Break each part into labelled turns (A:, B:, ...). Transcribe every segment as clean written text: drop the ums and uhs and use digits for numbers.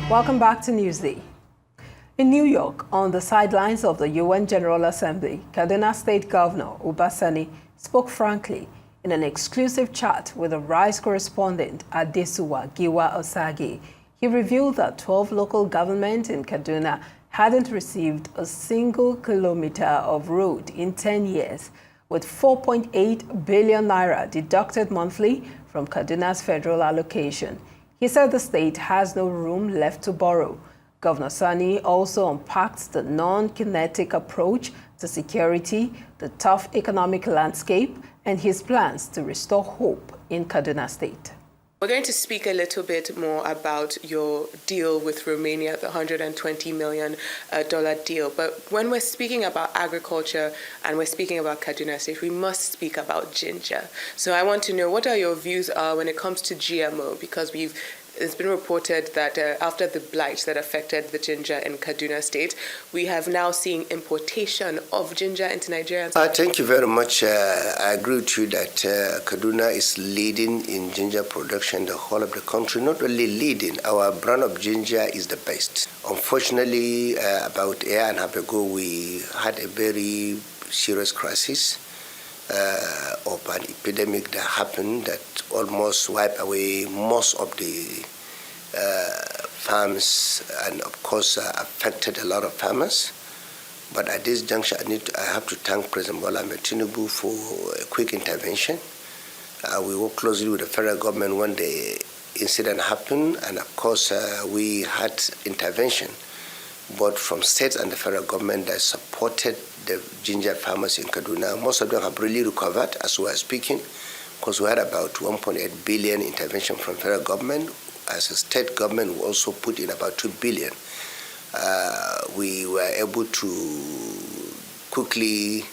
A: Welcome back to Newsday. In New York, on the sidelines of the UN General Assembly, Kaduna State Governor Uba Sani spoke frankly in an exclusive chat with the Rice correspondent Adesuwa Giwa Osagi. He revealed that 12 local governments in Kaduna hadn't received a single kilometer of road in 10 years, with 4.8 billion naira deducted monthly from Kaduna's federal allocation. He said the state has no room left to borrow. Governor Sani also unpacked the non-kinetic approach to security, the tough economic landscape, and his plans to restore hope in Kaduna State.
B: We're going to speak a little bit more about your deal with Romania, the $120 million deal. But when we're speaking about agriculture and we're speaking about Kaduna State, we must speak about ginger. So I want to know what are your views when it comes to GMO, because it's been reported that after the blight that affected the ginger in Kaduna State, we have now seen importation of ginger into Nigeria.
C: Thank you very much. I agree with you that Kaduna is leading in ginger production in the whole of the country. Not only leading, our brand of ginger is the best. Unfortunately, about a year and a half ago, we had a very serious crisis of an epidemic that happened that almost wiped away most of the farms and, of course, affected a lot of farmers. But at this juncture, I have to thank President Bola Ahmed Tinubu for a quick intervention. We worked closely with the federal government when the incident happened, and, of course, we had intervention both from states and the federal government that supported the ginger farmers in Kaduna. Most of them have really recovered as we are speaking, because we had about 1.8 billion intervention from federal government. As a state government, we also put in about 2 billion. We were able to quickly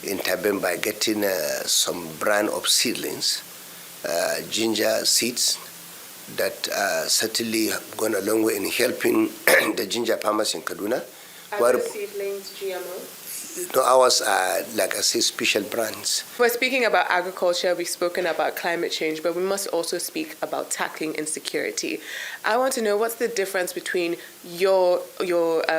C: intervene by getting some brand of seedlings, ginger seeds, that certainly have gone a long way in helping the ginger farmers in Kaduna.
B: Are the seedlings GMO?
C: No, ours are, like I say, special brands.
B: We're speaking about agriculture, we've spoken about climate change, but we must also speak about tackling insecurity. I want to know what's the difference between your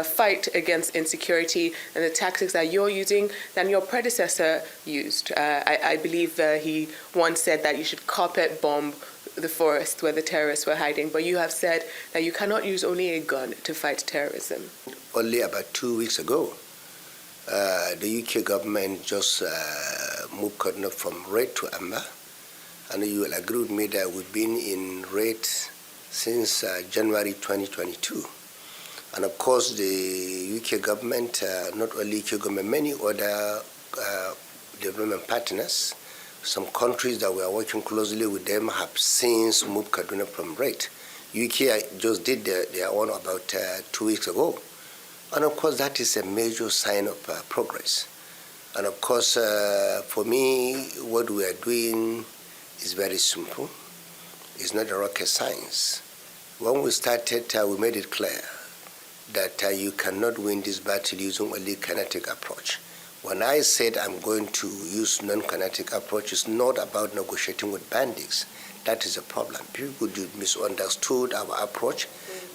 B: fight against insecurity and the tactics that you're using than your predecessor used. I believe he once said that you should carpet bomb the forest where the terrorists were hiding, but you have said that you cannot use only a gun to fight terrorism.
C: Only about 2 weeks ago, the UK government just moved Kaduna from red to amber, and you will agree with me that we've been in red since January 2022. And of course, the UK government, not only UK government, many other development partners, some countries that we are working closely with them have since moved Kaduna from red. UK just did their own about 2 weeks ago. And of course, that is a major sign of progress. And of course, for me, what we are doing is very simple. It's not a rocket science. When we started, we made it clear that you cannot win this battle using only kinetic approach. When I said I'm going to use non-kinetic approach, it's not about negotiating with bandits. That is a problem. People misunderstood our approach.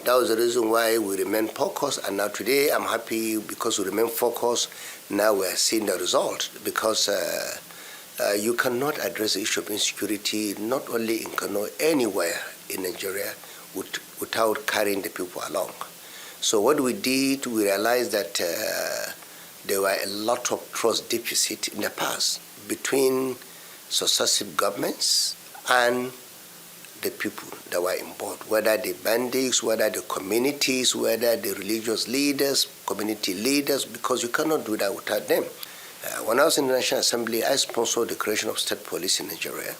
C: That was the reason why we remain focused. And now today I'm happy because we remain focused. Now we're seeing the result, because you cannot address the issue of insecurity not only in Kano, anywhere in Nigeria without carrying the people along. So what we did, we realized that there were a lot of trust deficit in the past between successive governments and the people that were involved, whether the bandits, whether the communities, whether the religious leaders, community leaders, because you cannot do that without them. When I was in the National Assembly, I sponsored the creation of state police in Nigeria.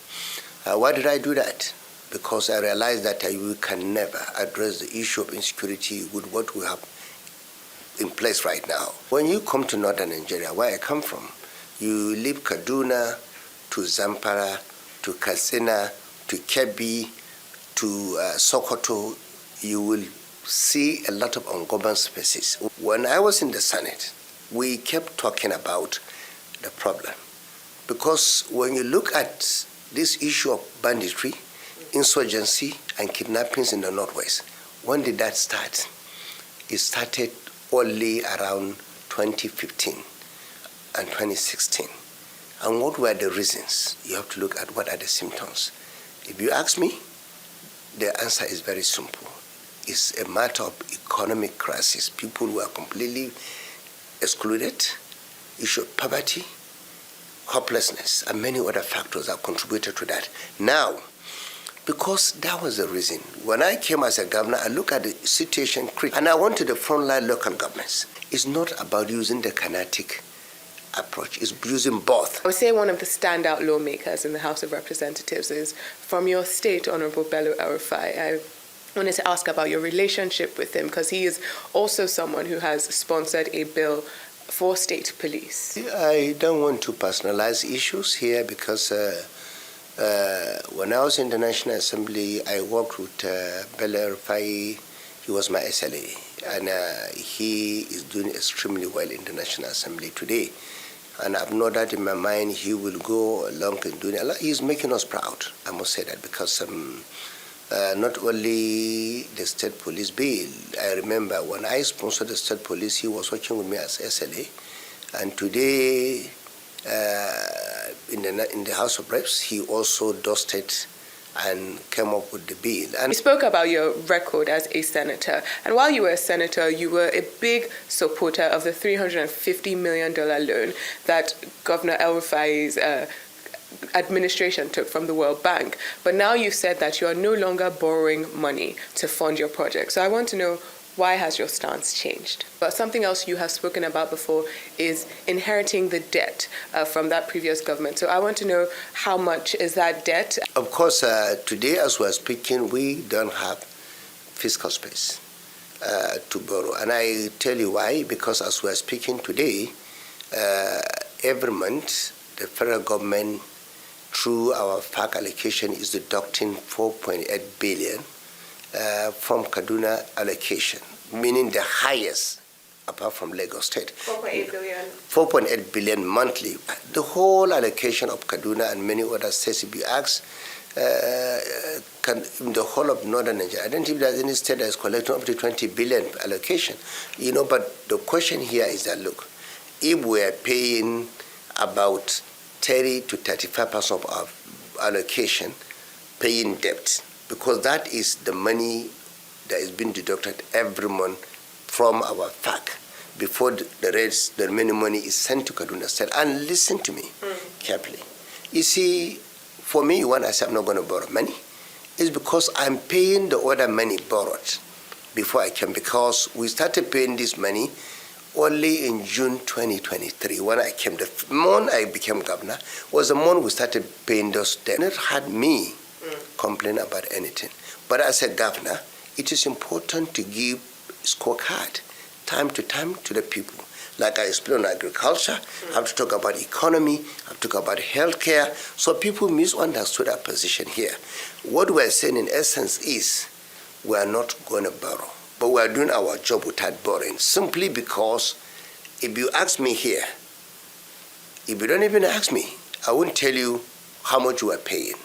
C: Why did I do that? Because I realized that we can never address the issue of insecurity with what we have in place right now. When you come to northern Nigeria, where I come from, you leave Kaduna to Zamfara, to Katsina, to Kebbi, to Sokoto, you will see a lot of ungoverned spaces. When I was in the Senate, we kept talking about the problem. Because when you look at this issue of banditry, insurgency, and kidnappings in the Northwest, When did that start? It started only around 2015 and 2016. And what were the reasons? You have to look at what are the symptoms. If you ask me, the answer is very simple. It's a matter of economic crisis. People were completely excluded, issue of poverty, hopelessness, and many other factors that contributed to that. Now, because that was the reason, when I came as a governor, I looked at the situation and I went to the frontline local governments. It's not about using the kinetic approach, it's using both.
B: I would say one of the standout lawmakers in the House of Representatives is from your state, Honorable Bello El-Rufai. I wanted to ask about your relationship with him because he is also someone who has sponsored a bill for state police.
C: I don't want to personalize issues here because when I was in the National Assembly, I worked with Bello El-Rufai. He was my SLA, and he is doing extremely well in the National Assembly today. And I've no doubt in my mind he will go along and doing a lot. He's making us proud, I must say that, because not only the state police bill, I remember when I sponsored the state police, he was working with me as SLA. And today, in the House of Reps, he also dusted and came up with the bill. And
B: you spoke about your record as a senator, and while you were a senator, you were a big supporter of the $350 million loan that Governor El-Rufai's administration took from the World Bank. But now you've said that you are no longer borrowing money to fund your project. So I want to know, why has your stance changed? But something else you have spoken about before is inheriting the debt from that previous government. So I want to know, how much is that debt?
C: Of course, today as we're speaking, we don't have fiscal space to borrow. And I tell you why, because as we're speaking today, every month the federal government, through our FAC allocation, is deducting $4.8 billion from Kaduna allocation, meaning the highest apart from Lagos State.
B: 4.8 billion.
C: 4.8 billion monthly. The whole allocation of Kaduna and many other states, if you ask, in the whole of northern Nigeria, I don't think there's any state that is collecting up to 20 billion allocation. But the question here is that, look, if we're paying about 30 to 35% of our allocation, paying debt, because that is the money that is being deducted every month from our FAC before the remaining money is sent to Kaduna State. And listen to me carefully. You see, for me, when I say I'm not going to borrow money, it's because I'm paying the other money borrowed before I came, because we started paying this money only in June 2023 when I came. The month I became governor was the month we started paying those debts. It had me complain about anything. But as a governor, it is important to give scorecard time to time to the people. Like I explained on agriculture, I have to talk about economy, I have to talk about healthcare. So people misunderstood our position here. What we're saying in essence is we are not going to borrow, but we are doing our job without borrowing, simply because if you ask me here, if you don't even ask me, I won't tell you how much you are paying.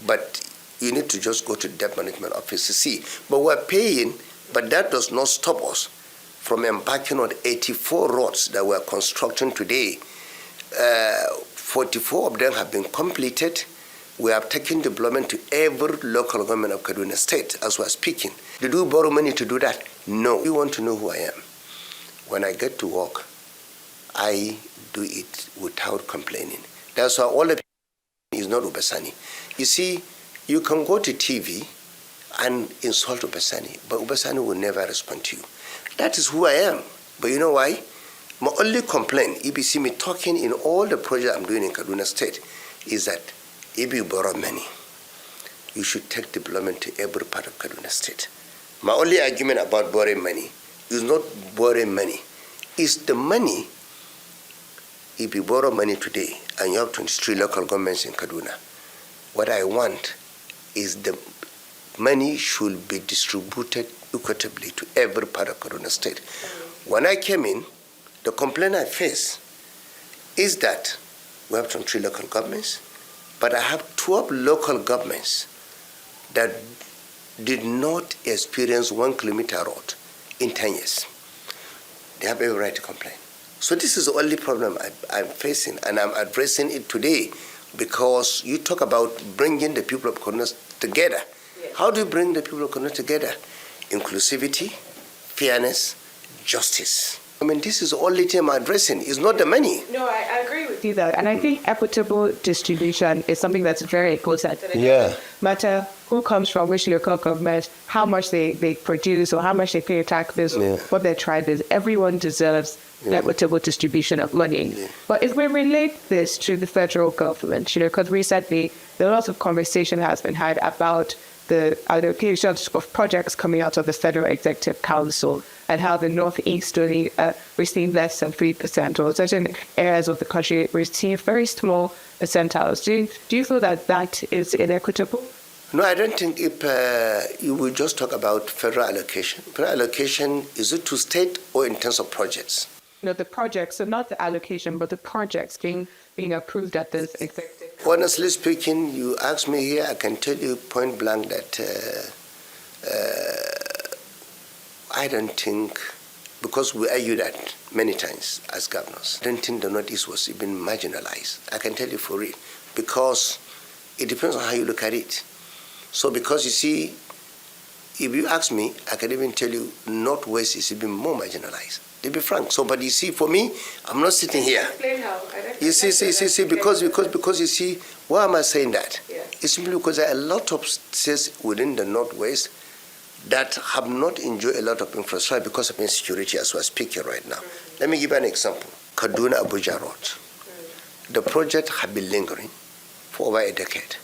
C: But you need to just go to the debt management office to see. But we're paying, but that does not stop us from embarking on 84 roads that we're constructing today. 44 of them have been completed. We have taken development to every local government of Kaduna State as we're speaking. Did we borrow money to do that? No. You want to know who I am. When I get to work, I do it without complaining. That's why all the people is not Uba Sani. You see, you can go to TV and insult Uba Sani, but Uba Sani will never respond to you. That is who I am. But you know why? My only complaint, if you see me talking in all the projects I'm doing in Kaduna State, is that if you borrow money, you should take development to every part of Kaduna State. My only argument about borrowing money is not borrowing money. It's the money. If you borrow money today and you have 23 local governments in Kaduna, what I want is the money should be distributed equitably to every part of Kaduna State. When I came in, the complaint I face is that we have 23 local governments, but I have 12 local governments that did not experience 1 kilometer road in 10 years. They have every right to complain. So this is the only problem I'm facing, and I'm addressing it today, because you talk about bringing the people of Kaduna together. Yes. How do you bring the people of Kaduna together? Inclusivity, fairness, justice. I mean, this is the only thing I'm addressing. It's not the money.
B: No, I agree with you.
D: That. And I think equitable distribution is something that's very important.
C: Yeah.
D: Matter who comes from which local government, how much they produce or how much they pay taxes, what their tribe is. Everyone deserves equitable distribution of money. Yeah. But if we relate this to the federal government, because recently there are lots of conversation has been had about the allocations of projects coming out of the Federal Executive Council and how the Northeast only receive less than 3%, or certain areas of the country receive very small percentiles. Do you feel that that is inequitable?
C: No, I don't think if you will just talk about federal allocation. Federal allocation, is it to state or in terms of projects?
D: The projects, so not the allocation, but the projects being approved at this executive.
C: Honestly speaking, you ask me here, I can tell you point blank that I don't think, because we argued that many times as governors, I don't think the Northeast was even marginalized. I can tell you for real, because it depends on how you look at it. So because you see, if you ask me, I can even tell you Northwest is even more marginalized. To be frank. So, but you see, for me, I'm not sitting here.
B: Explain how.
C: You see, because you see, why am I saying that?
B: Yeah.
C: It's simply because there are a lot of states within the Northwest that have not enjoyed a lot of infrastructure because of insecurity, as we're speaking right now. Mm-hmm. Let me give you an example. Kaduna Abuja Road. Mm-hmm. The project had been lingering for over a decade.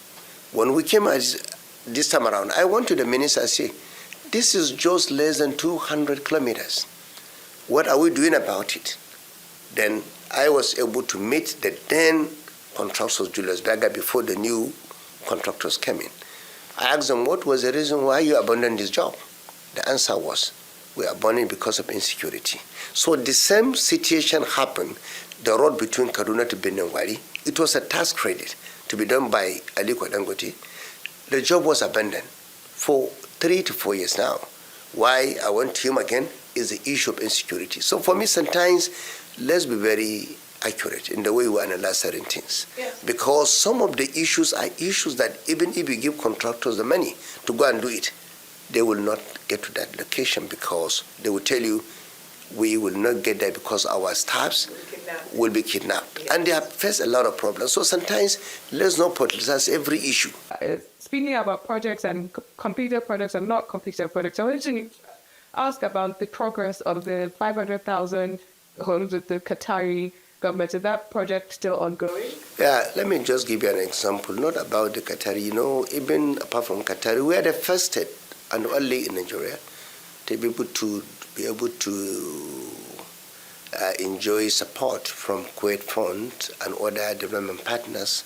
C: When we came this time around, I went to the minister and said, this is just less than 200 kilometers. What are we doing about it? Then I was able to meet the then contractors, Julius Berger, before the new contractors came in. I asked them, what was the reason why you abandoned this job? The answer was, we abandoned because of insecurity. So the same situation happened, the road between Kaduna to Benengwari. It was a tax credit to be done by Aliko Dangote. The job was abandoned for 3 to 4 years now. Why I went to him again is the issue of insecurity. So for me, sometimes, let's be very accurate in the way we analyze certain things.
B: Yes.
C: Because some of the issues are issues that even if you give contractors the money to go and do it, they will not get to that location because they will tell you, we will not get there because our staffs will be kidnapped. Yes. And they have faced a lot of problems. So sometimes, let's not politicize every issue.
D: Speaking about projects and completed projects and not completed projects, I wanted to ask about the progress of the 500,000 homes with the Qatari government. Is that project still ongoing?
C: Yeah, let me just give you an example, not about the Qatari. Even apart from Qatari, we are the first state and only in Nigeria to be able to enjoy support from Kuwait Fund and other development partners.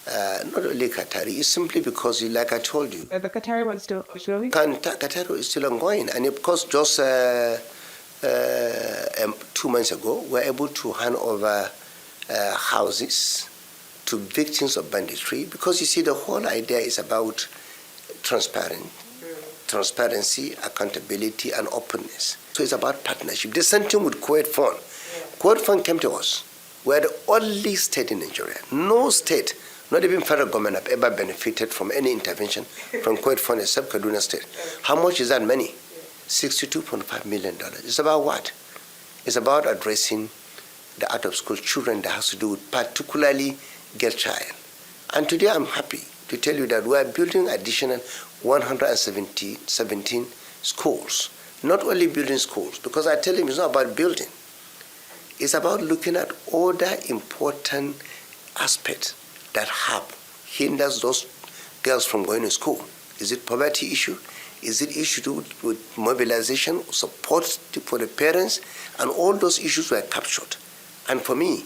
C: Not only Qatari, it's simply because, like I told you,
D: the Qatari one still ongoing?
C: Qatari is still ongoing, and of course, just 2 months ago, we were able to hand over houses to victims of banditry, because you see, the whole idea is about transparency, accountability, and openness. So it's about partnership. The same thing with Kuwait Fund. Yeah. Kuwait Fund came to us. We're the only state in Nigeria. No state, not even federal government, have ever benefited from any intervention from Kuwait Fund except Kaduna State. How much is that money? $62.5 million. It's about what? It's about addressing the out-of-school children that has to do with particularly girl child. And today I'm happy to tell you that we are building additional 117 schools. Not only building schools, because I tell him it's not about building. It's about looking at all the important aspects that hinders those girls from going to school. Is it poverty issue? Is it issue to do with mobilization, support for the parents? And all those issues were captured. And for me,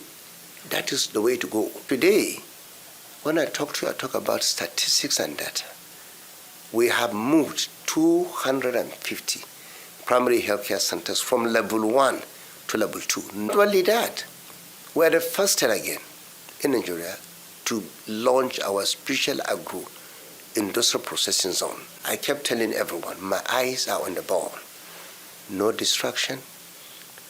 C: that is the way to go. Today, when I talk to you, I talk about statistics and data. We have moved 250 primary healthcare centers from level 1 to level 2. Not only that, we're the first state again in Nigeria to launch our special agro industrial processing zone. I kept telling everyone, my eyes are on the ball. No distraction,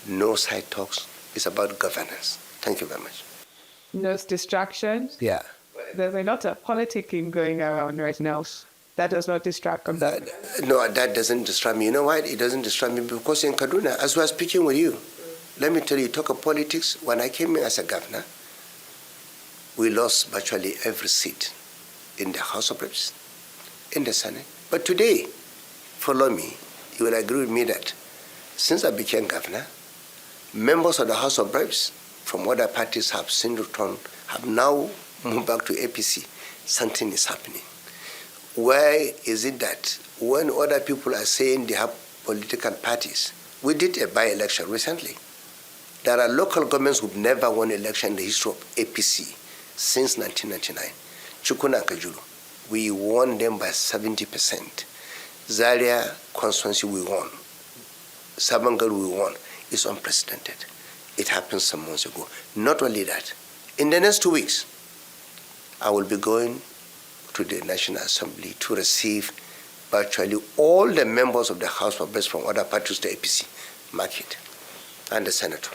C: no side talks. It's about governance. Thank you very much.
D: No distractions.
C: Yeah.
D: There's a lot of politicking going around right now. That does not distract from that.
C: No, that doesn't distract me. You know why? It doesn't distract me because in Kaduna, as we are speaking with you, let me tell you, talk of politics, when I came in as a governor, we lost virtually every seat in the House of Reps, in the Senate. But today, follow me, you will agree with me that since I became governor, members of the House of Reps from other parties have seen return, have now moved back to APC. Something is happening. Why is it that when other people are saying they have political parties, we did a by-election recently. There are local governments who've never won an election in the history of APC since 1999. Chukuna and Kajulu, we won them by 70%. Zaria constituency, we won. Sabangal, we won. It's unprecedented. It happened some months ago. Not only that, in the next 2 weeks, I will be going to the National Assembly to receive virtually all the members of the House of Reps from other parties to APC, mark it, and the Senator.